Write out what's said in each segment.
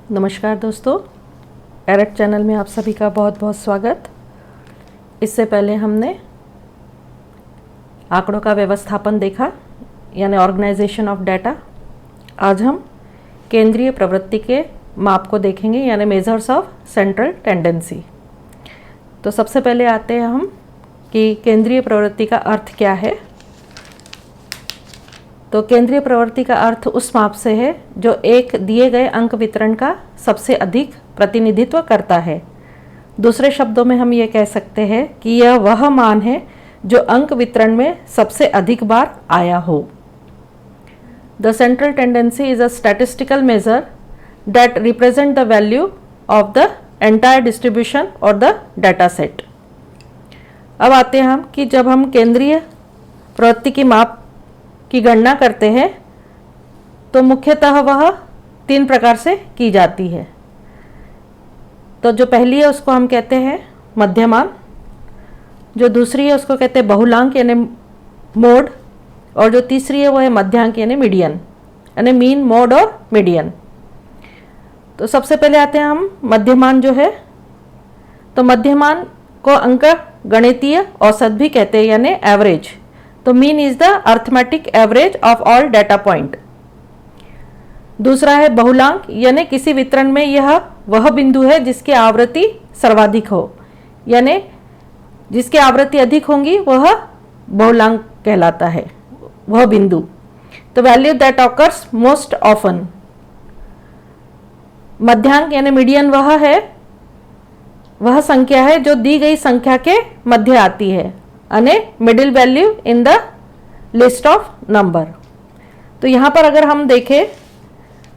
नमस्कार दोस्तों, एरट चैनल में आप सभी का बहुत बहुत स्वागत। इससे पहले हमने आंकड़ों का व्यवस्थापन देखा, यानी ऑर्गेनाइजेशन ऑफ डाटा। आज हम केंद्रीय प्रवृत्ति के माप को देखेंगे, यानी मेजर्स ऑफ सेंट्रल टेंडेंसी। तो सबसे पहले आते हैं हम कि केंद्रीय प्रवृत्ति का अर्थ क्या है। तो केंद्रीय प्रवृत्ति का अर्थ उस माप से है जो एक दिए गए अंक वितरण का सबसे अधिक प्रतिनिधित्व करता है। दूसरे शब्दों में हम ये कह सकते हैं कि यह वह मान है जो अंक वितरण में सबसे अधिक बार आया हो। The central tendency is a statistical measure that represent the value of the entire distribution और द डाटा सेट। अब आते हैं हम कि जब हम केंद्रीय प्रवृत्ति की माप की गणना करते हैं तो मुख्यतः वह 3 प्रकार से की जाती है। तो जो पहली है उसको हम कहते हैं मध्यमान, जो दूसरी है उसको कहते हैं बहुलांक यानी मोड, और जो तीसरी है वो है मध्यांक यानी मीडियन, यानी मीन, मोड और मीडियन। तो सबसे पहले आते हैं हम मध्यमान जो है। तो मध्यमान को अंक गणितीय औसत भी कहते हैं, यानी एवरेज। तो mean is the arithmetic average of all data point. दूसरा है बहुलांक, यानी किसी वितरण में यह वह बिंदु है जिसकी आवृत्ति सर्वाधिक हो, यानी जिसकी आवृत्ति अधिक होंगी वह बहुलांक कहलाता है, वह बिंदु। तो value that occurs most often. मध्यांक यानी मीडियन वह संख्या है जो दी गई संख्या के मध्य आती है, यानी middle value in the list of number. तो यहाँ पर अगर हम देखें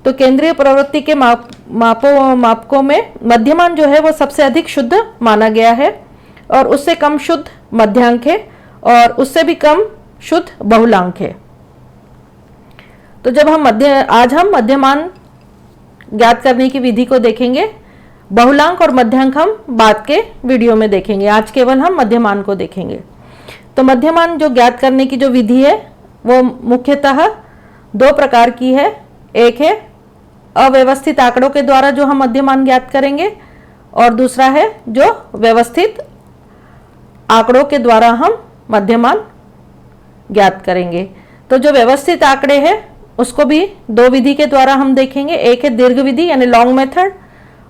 तो केंद्रीय प्रवृत्ति के मापकों में मध्यमान जो है वो सबसे अधिक शुद्ध माना गया है, और उससे कम शुद्ध मध्यांक है, और उससे भी कम शुद्ध बहुलांक है। तो जब हम आज हम मध्यमान ज्ञात करने की विधि को देखेंगे। बहुलांक और मध्यांक हम बाद के वीडियो में देखेंगे, आज केवल हम मध्यमान को देखेंगे। तो मध्यमान जो ज्ञात करने की जो विधि है वो मुख्यतः 2 प्रकार की है। एक है अव्यवस्थित आंकड़ों के द्वारा जो हम मध्यमान ज्ञात करेंगे, और दूसरा है जो व्यवस्थित आंकड़ों के द्वारा हम मध्यमान ज्ञात करेंगे। तो जो व्यवस्थित आंकड़े हैं उसको भी 2 विधि के द्वारा हम देखेंगे। एक है दीर्घ विधि यानी लॉन्ग मेथड,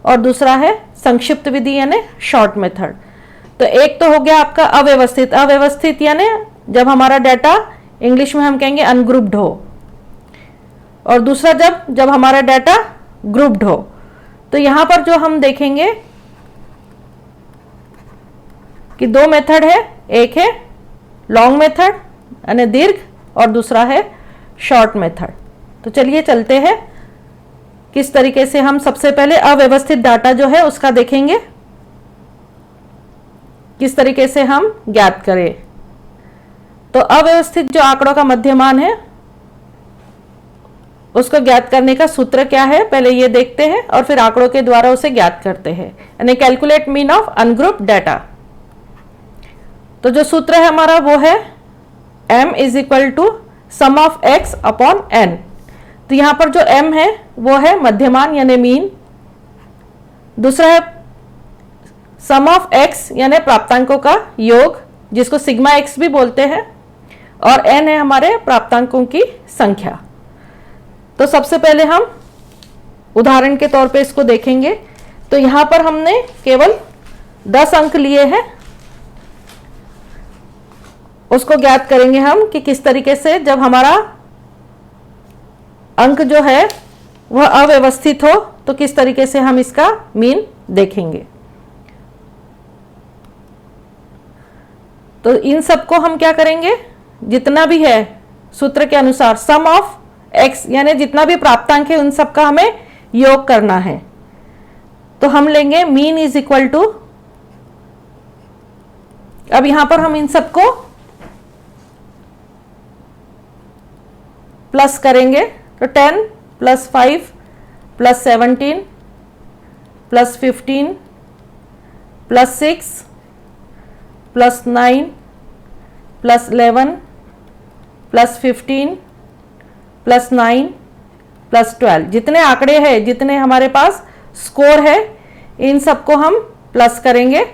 और दूसरा है संक्षिप्त विधि यानी शॉर्ट मेथड। तो एक तो हो गया आपका अव्यवस्थित। अव्यवस्थित यानी जब हमारा डाटा इंग्लिश में हम कहेंगे अनग्रुप्ड हो, और दूसरा जब हमारा डाटा ग्रुप्ड हो। तो यहां पर जो हम देखेंगे कि 2 मेथड है, एक है लॉन्ग मेथड यानी दीर्घ, और दूसरा है शॉर्ट मेथड। तो चलिए चलते हैं किस तरीके से हम सबसे पहले अव्यवस्थित डाटा जो है उसका देखेंगे, किस तरीके से हम ज्ञात करें। तो अव्यवस्थित जो आंकड़ों का मध्यमान है उसको ज्ञात करने का सूत्र क्या है, पहले ये देखते हैं और फिर आंकड़ों के द्वारा उसे ज्ञात करते हैं, यानी calculate mean of ungrouped data. तो जो सूत्र है हमारा वो है m is equal to sum of x upon n। तो यहां पर जो m है वो है मध्यमान यानी मीन, दूसरा है सम ऑफ x यानी प्राप्तांकों का योग जिसको सिग्मा x भी बोलते हैं, और n है हमारे प्राप्तांकों की संख्या। तो सबसे पहले हम उदाहरण के तौर पे इसको देखेंगे। तो यहां पर हमने केवल 10 अंक लिए हैं, उसको ज्ञात करेंगे हम कि किस तरीके से जब हमारा अंक जो है वह अव्यवस्थित हो तो किस तरीके से हम इसका मीन देखेंगे। तो इन सबको हम क्या करेंगे, जितना भी है सूत्र के अनुसार सम ऑफ x यानी जितना भी प्राप्तांक है उन सबका हमें योग करना है। तो हम लेंगे मीन इज इक्वल टू, अब यहां पर हम इन सबको प्लस करेंगे। तो 10 + 5 + 17 + 15 + 6 + 9 + 11 + 15 +9 +12, जितने आंकड़े हैं, जितने हमारे पास स्कोर है, इन सबको हम प्लस करेंगे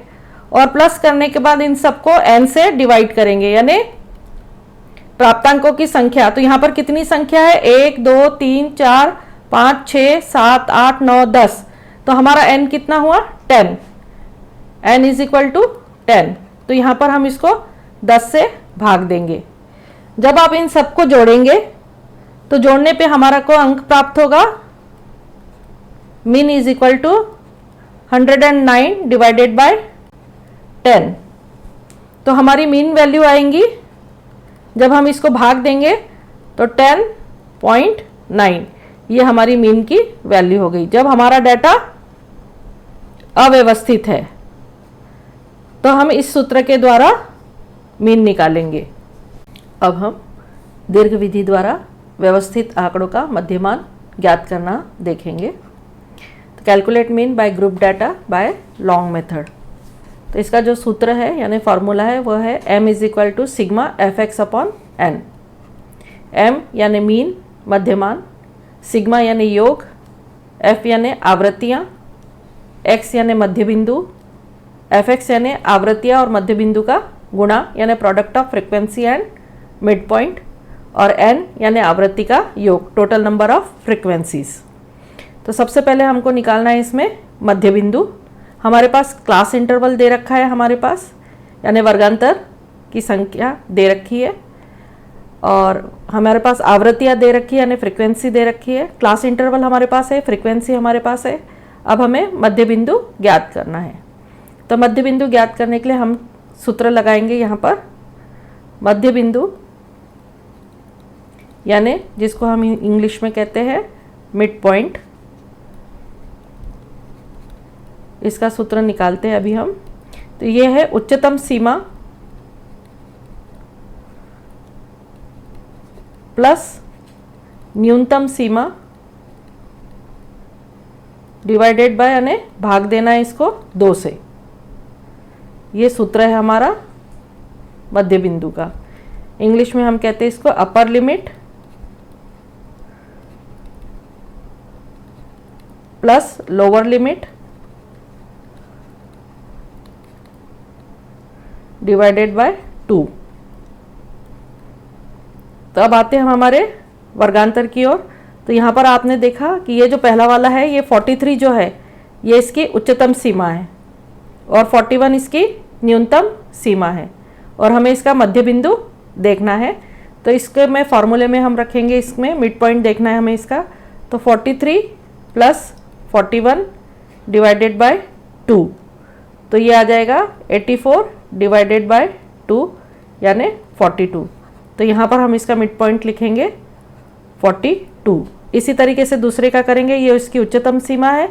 और प्लस करने के बाद इन सबको n से डिवाइड करेंगे, यानी प्राप्तांकों की संख्या। तो यहाँ पर कितनी संख्या है, 1 2 3 4 5 6 7 8 9 10, तो हमारा n कितना हुआ 10, n इज इक्वल टू 10। तो यहाँ पर हम इसको 10 से भाग देंगे। जब आप इन सबको जोड़ेंगे तो जोड़ने पे हमारा को अंक प्राप्त होगा, mean is equal to 109 divided by 10। तो हमारी मीन वैल्यू आएंगी, जब हम इसको भाग देंगे तो 10.9, ये हमारी मीन की वैल्यू हो गई। जब हमारा डाटा अव्यवस्थित है तो हम इस सूत्र के द्वारा मीन निकालेंगे। अब हम दीर्घ विधि द्वारा व्यवस्थित आंकड़ों का मध्यमान ज्ञात करना देखेंगे। तो calculate mean by group data by long method. तो इसका जो सूत्र है यानी फॉर्मूला है वो है m is equal to sigma f x upon n. m यानी मीन मध्यमान, सिग्मा यानी योग, f यानी आवृत्तियाँ, x यानी मध्य बिंदु, एफ एक्स यानी आवृत्तियाँ और मध्य बिंदु का गुणा यानी product of frequency and mid point, और n यानी आवृत्ति का योग, टोटल नंबर ऑफ फ्रिक्वेंसीज। तो सबसे पहले हमको निकालना है इसमें मध्य बिंदु। हमारे पास क्लास इंटरवल दे रखा है, हमारे पास यानी वर्गांतर की संख्या दे रखी है, और हमारे पास आवृत्तियाँ दे रखी है यानी फ्रिक्वेंसी दे रखी है। क्लास इंटरवल हमारे पास है, फ्रिक्वेंसी हमारे पास है। अब हमें मध्य बिंदु ज्ञात करना है। तो मध्य बिंदु ज्ञात करने के लिए हम सूत्र लगाएंगे यहाँ पर। मध्य बिंदु यानी जिसको हम इंग्लिश में कहते हैं मिड पॉइंट, इसका सूत्र निकालते हैं अभी हम। तो ये है उच्चतम सीमा प्लस न्यूनतम सीमा डिवाइडेड बाय, यानी भाग देना है इसको 2 से। ये सूत्र है हमारा मध्य बिंदु का। इंग्लिश में हम कहते हैं इसको upper limit plus lower limit divided by 2। तो अब आते हैं हम हमारे वर्गांतर की ओर। तो यहाँ पर आपने देखा कि ये जो पहला वाला है ये 43 जो है ये इसकी उच्चतम सीमा है और 41 इसकी न्यूनतम सीमा है, और हमें इसका मध्य बिंदु देखना है। तो इसके में फॉर्मूले में हम रखेंगे, इसमें मिड पॉइंट देखना है हमें इसका। तो 43 प्लस 41 डिवाइडेड बाय 2, तो ये आ जाएगा 84 डिवाइडेड बाय 2 यानी 42। तो यहाँ पर हम इसका मिड पॉइंट लिखेंगे 42। इसी तरीके से दूसरे का करेंगे। ये इसकी उच्चतम सीमा है,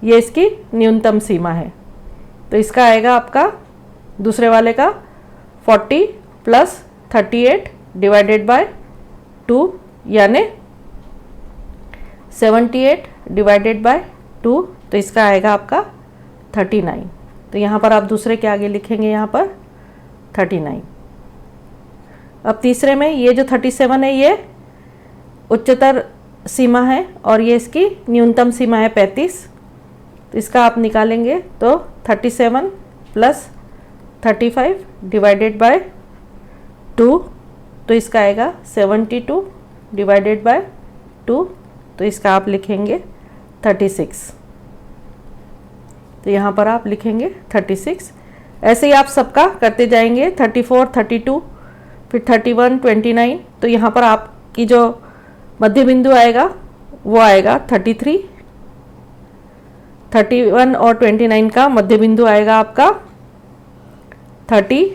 ये इसकी न्यूनतम सीमा है। तो इसका आएगा आपका दूसरे वाले का 40 प्लस 38 डिवाइडेड बाय 2 यानी 78 डिवाइडेड बाय 2। तो इसका आएगा आपका 39। तो यहाँ पर आप दूसरे के आगे लिखेंगे यहाँ पर 39। अब तीसरे में ये जो 37 है ये उच्चतर सीमा है और ये इसकी न्यूनतम सीमा है 35। तो इसका आप निकालेंगे तो 37 प्लस 35 डिवाइडेड बाय 2, तो इसका आएगा 72 डिवाइडेड बाय 2। तो इसका आप लिखेंगे 36। तो यहाँ पर आप लिखेंगे 36। ऐसे ही आप सबका करते जाएंगे 34, 32, फिर 31, 29। तो यहाँ पर आपकी जो मध्य बिंदु आएगा वो आएगा 33, 31 और 29 का मध्य बिंदु आएगा आपका 30,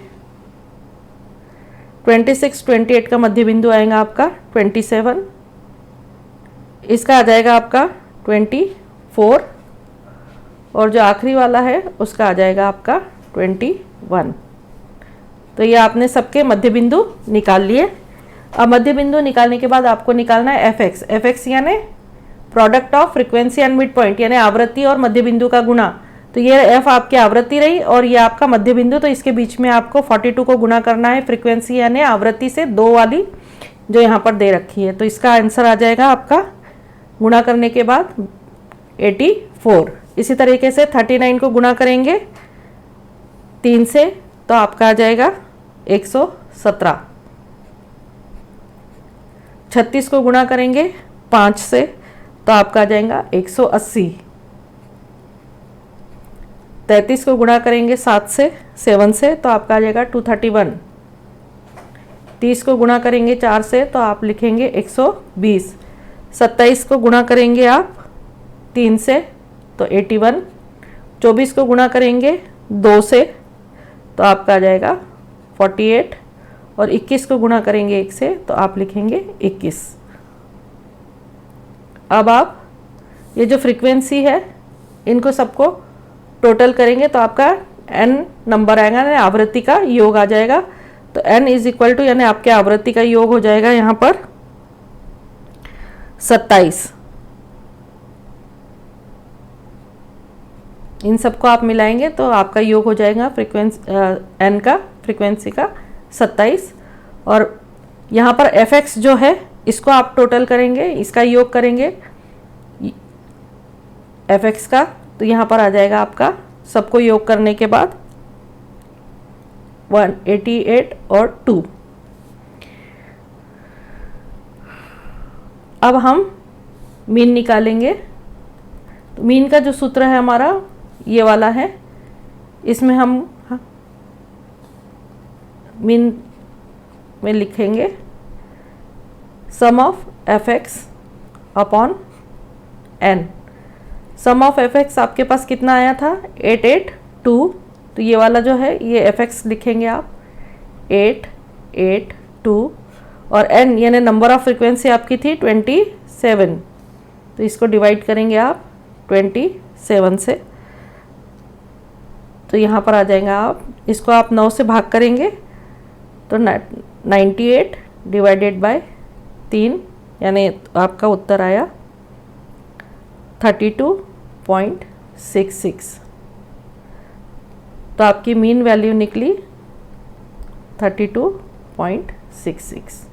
26, 28 का मध्य बिंदु आएगा आपका 27, इसका आ जाएगा आपका 24, और जो आखिरी वाला है उसका आ जाएगा आपका 21। तो ये आपने सबके मध्य बिंदु निकाल लिए। अब मध्य बिंदु निकालने के बाद आपको निकालना है एफ एक्स। एफ एक्स यानी product of frequency and mid point, यानी आवृत्ति और मध्य बिंदु का गुणा। तो ये एफ आपकी आवृत्ति रही और ये आपका मध्य बिंदु। तो इसके बीच में आपको 42 को गुणा करना है फ्रीक्वेंसी यानी आवृत्ति से 2 वाली जो यहाँ पर दे रखी है। तो इसका आंसर आ जाएगा आपका, गुणा करने के बाद 84। इसी तरीके से 39 को गुणा करेंगे 3 से तो आपका आ जाएगा 117। 36 को गुणा करेंगे 5 से तो आपका आ जाएगा 180। 33 को गुणा करेंगे 7 से तो आपका आ जाएगा 231। 30 को गुणा करेंगे 4 से तो आप लिखेंगे 120। 27 को गुणा करेंगे आप 3 से तो 81। 24 को गुणा करेंगे 2 से तो आपका आ जाएगा 48। और 21 को गुणा करेंगे 1 से तो आप लिखेंगे 21। अब आप ये जो फ्रीक्वेंसी है इनको सबको टोटल करेंगे तो आपका n नंबर आएगा, यानी आवृत्ति का योग आ जाएगा। तो n इज इक्वल टू यानी आपके आवृत्ति का योग हो जाएगा यहाँ पर 27। इन सबको आप मिलाएंगे तो आपका योग हो जाएगा n का फ्रीक्वेंसी का 27। और यहाँ पर fx जो है इसको आप टोटल करेंगे, इसका योग करेंगे fx का, तो यहाँ पर आ जाएगा आपका सबको योग करने के बाद 188 और 2। अब हम मीन निकालेंगे। तो मीन का जो सूत्र है हमारा ये वाला है। इसमें हम मीन में लिखेंगे sum of fx upon n। Sum of fx आपके पास कितना आया था 882। तो ये वाला जो है ये fx लिखेंगे आप 882 और n यानी नंबर ऑफ फ्रीक्वेंसी आपकी थी 27। तो इसको डिवाइड करेंगे आप 27 से तो यहाँ पर आ जाएगा आप इसको आप 9 से भाग करेंगे तो 98 डिवाइडेड बाय 3 यानी आपका उत्तर आया 32.66। तो आपकी मीन वैल्यू निकली 32.66।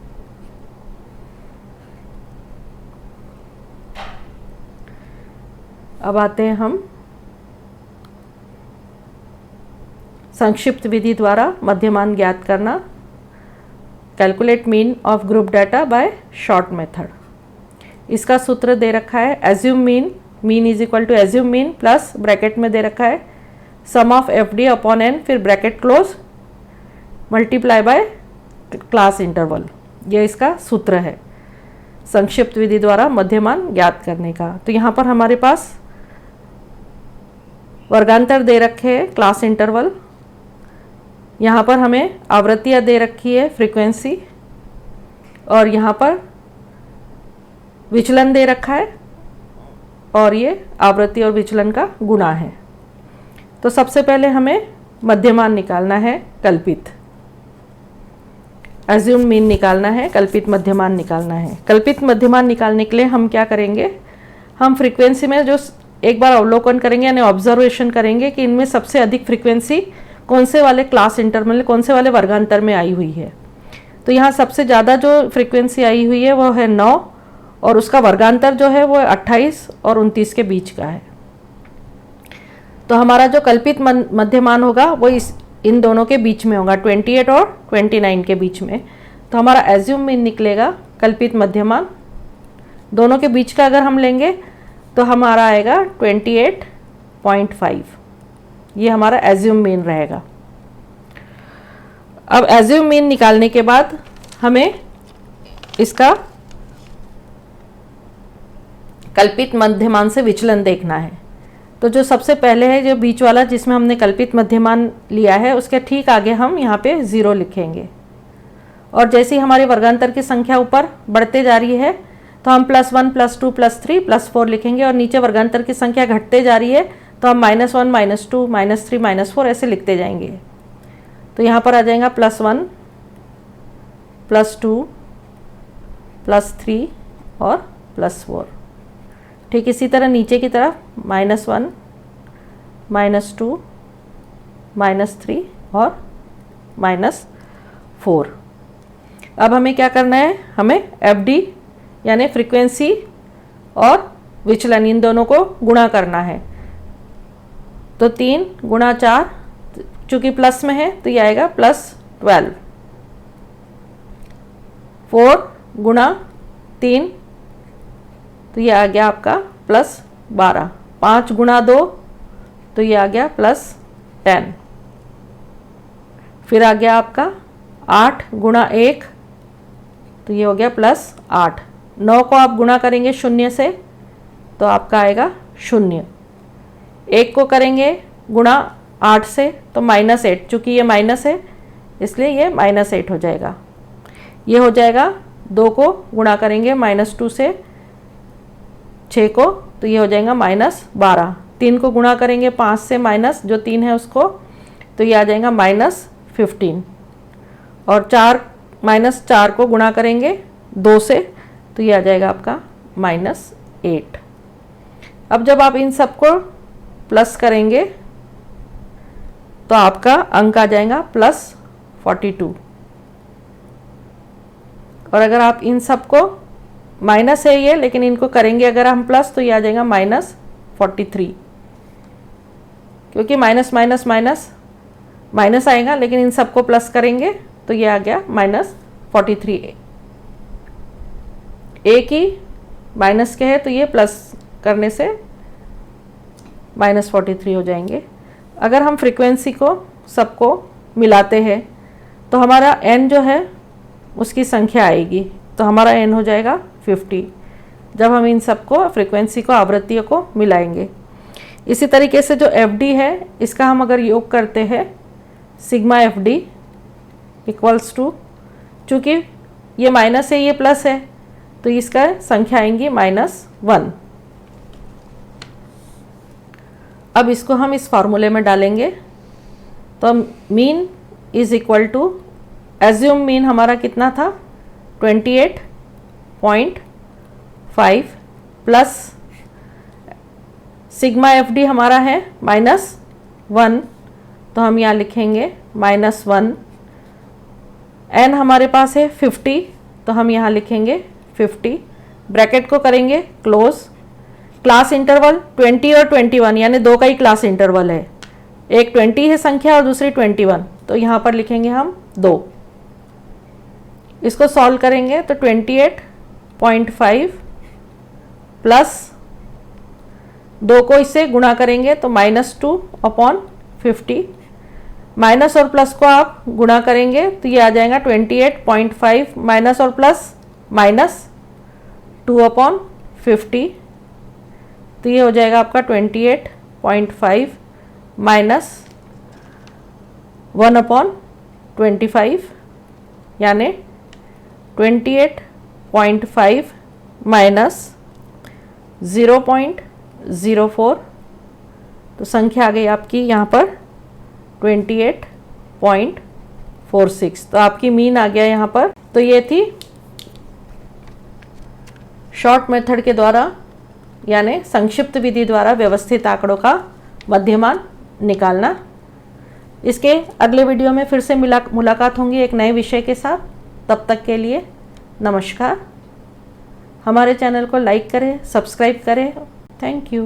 अब आते हैं हम संक्षिप्त विधि द्वारा मध्यमान ज्ञात करना। Calculate mean of group data by short method. इसका सूत्र दे रखा है assume mean is equal to assume mean plus bracket में दे रखा है sum of FD upon n फिर bracket close multiply by class interval. ये इसका सूत्र है संक्षिप्त विधि द्वारा मध्यमान ज्ञात करने का। तो यहाँ पर हमारे पास वर्गांतर दे रखे हैं क्लास इंटरवल, यहाँ पर हमें आवृत्तियाँ दे रखी है फ्रीक्वेंसी और यहाँ पर विचलन दे रखा है और ये आवृत्ति और विचलन का गुणा है। तो सबसे पहले हमें मध्यमान निकालना है कल्पित, एज्यूम मीन निकालना है, कल्पित मध्यमान निकालना है। कल्पित मध्यमान निकालने के लिए हम क्या करेंगे, हम फ्रीक्वेंसी में जो एक बार अवलोकन करेंगे यानी ऑब्जर्वेशन करेंगे कि इनमें सबसे अधिक फ्रीक्वेंसी कौन से वाले क्लास इंटरवल कौन से वाले वर्गांतर में आई हुई है। तो यहाँ सबसे ज़्यादा जो फ्रीक्वेंसी आई हुई है वो है 9 और उसका वर्गांतर जो है वो 28 और 29 के बीच का है। तो हमारा जो कल्पित मध्यमान होगा वो इन दोनों के बीच में होगा 28 और 29 के बीच में। तो हमारा एज्यूम मीन निकलेगा कल्पित मध्यमान दोनों के बीच का अगर हम लेंगे तो हमारा आएगा 28.5। ये हमारा एज्यूम मीन रहेगा। अब एज्यूम मीन निकालने के बाद हमें इसका कल्पित मध्यमान से विचलन देखना है। तो जो सबसे पहले है जो बीच वाला जिसमें हमने कल्पित मध्यमान लिया है उसके ठीक आगे हम यहाँ पे 0 लिखेंगे और जैसे ही हमारे वर्गांतर की संख्या ऊपर बढ़ते जा रही है तो हम +1 +2 +3 +4 लिखेंगे और नीचे वर्गांतर की संख्या घटते जा रही है तो हम -1 -2 -3 -4 ऐसे लिखते जाएंगे। तो यहाँ पर आ जाएगा +1 +2 +3 और +4। ठीक इसी तरह नीचे की तरफ -1 -2 -3 और -4। अब हमें क्या करना है, हमें FD यानी फ्रीक्वेंसी और विचलन, इन दोनों को गुणा करना है। तो 3 गुणा 4, चूंकि प्लस में है तो ये आएगा +12। 4 गुणा 3 तो ये आ गया आपका +12। 5 गुणा 2 तो ये आ गया +10। फिर आ गया आपका 8 गुणा 1 तो ये हो गया +8। 9 को आप गुणा करेंगे 0 से तो आपका आएगा 0। 1 को करेंगे गुणा 8 से तो -8, चूँकि ये माइनस है इसलिए ये -8 हो जाएगा। ये हो जाएगा 2 को गुणा करेंगे -2 से 6 को तो ये हो जाएगा -12। 3 को गुणा करेंगे 5 से माइनस जो 3 है उसको तो ये आ जाएगा -15। और -4 को गुणा करेंगे 2 से तो ये आ जाएगा आपका -8। अब जब आप इन सबको प्लस करेंगे तो आपका अंक आ जाएगा +42। और अगर आप इन सबको माइनस है ये, लेकिन इनको करेंगे अगर हम प्लस तो ये आ जाएगा -43, क्योंकि माइनस माइनस माइनस माइनस आएगा, लेकिन इन सबको प्लस करेंगे तो ये आ गया -43। एक ही माइनस के है तो ये प्लस करने से -43 हो जाएंगे। अगर हम फ्रीक्वेंसी को सबको मिलाते हैं तो हमारा n जो है उसकी संख्या आएगी, तो हमारा n हो जाएगा 50 जब हम इन सबको फ्रीक्वेंसी को आवृत्तियों को मिलाएंगे। इसी तरीके से जो FD है इसका हम अगर योग करते हैं सिग्मा FD इक्वल्स टू, चूँकि ये माइनस है ये प्लस है तो इसका संख्या आएंगी -1। अब इसको हम इस फार्मूले में डालेंगे तो mean is equal to, assume mean हमारा कितना था 28.5 प्लस सिग्मा FD हमारा है -1 तो हम यहाँ लिखेंगे -1। n हमारे पास है 50 तो हम यहाँ लिखेंगे 50। ब्रैकेट को करेंगे क्लोज। क्लास इंटरवल 20 और 21 यानी 2 का ही क्लास इंटरवल है, एक 20 है संख्या और दूसरी 21, तो यहाँ पर लिखेंगे हम 2। इसको सॉल्व करेंगे तो 28.5 प्लस 2 को इससे गुणा करेंगे तो -2/50, माइनस और प्लस को आप गुणा करेंगे तो ये आ जाएगा 28.5 माइनस और प्लस -2/50, तो ये हो जाएगा आपका 28.5 माइनस 1/25 यानी 28.5 माइनस 0.04, तो संख्या आ गई आपकी यहाँ पर 28.46। तो आपकी मीन आ गया यहाँ पर। तो ये थी शॉर्ट मेथड के द्वारा यानी संक्षिप्त विधि द्वारा व्यवस्थित आंकड़ों का मध्यमान निकालना। इसके अगले वीडियो में फिर से मुलाकात होंगी एक नए विषय के साथ। तब तक के लिए नमस्कार। हमारे चैनल को लाइक करें, सब्सक्राइब करें। Thank you.